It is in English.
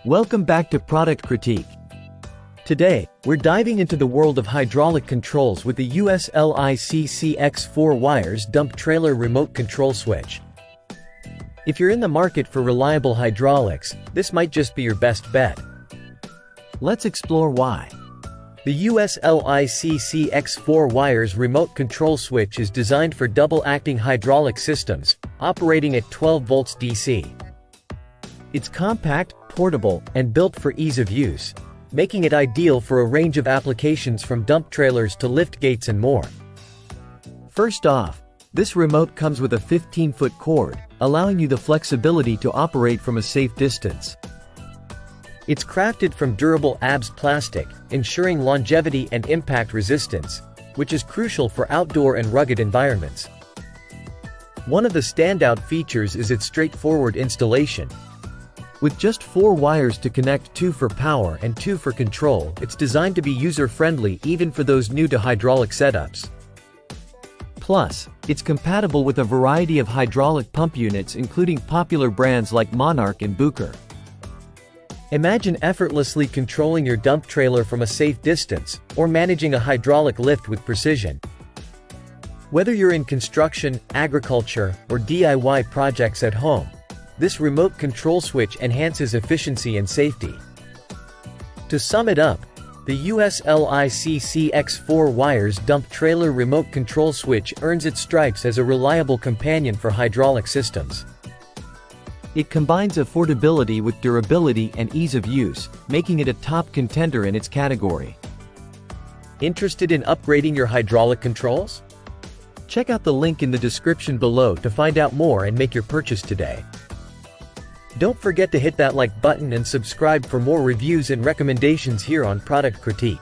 Welcome back to Product Critique. Today, we're diving into the world of hydraulic controls with the USLICCX 4 wires dump trailer remote control switch. If you're in the market for reliable hydraulics, this might just be your best bet. Let's explore why. The USLICCX 4 wires remote control switch is designed for double-acting hydraulic systems, operating at 12 volts DC. It's compact, portable, and built for ease of use, making it ideal for a range of applications from dump trailers to lift gates and more. First off, this remote comes with a 15-foot cord, allowing you the flexibility to operate from a safe distance. It's crafted from durable ABS plastic, ensuring longevity and impact resistance, which is crucial for outdoor and rugged environments. One of the standout features is its straightforward installation. With just 4 wires to connect, 2 for power and 2 for control, it's designed to be user-friendly even for those new to hydraulic setups. Plus, it's compatible with a variety of hydraulic pump units including popular brands like Monarch and Bucher. Imagine effortlessly controlling your dump trailer from a safe distance, or managing a hydraulic lift with precision. Whether you're in construction, agriculture, or DIY projects at home, this remote control switch enhances efficiency and safety. To sum it up, the USLICCX 4 wires dump trailer remote control switch earns its stripes as a reliable companion for hydraulic systems. It combines affordability with durability and ease of use, making it a top contender in its category. Interested in upgrading your hydraulic controls? Check out the link in the description below to find out more and make your purchase today. Don't forget to hit that like button and subscribe for more reviews and recommendations here on Product Critique.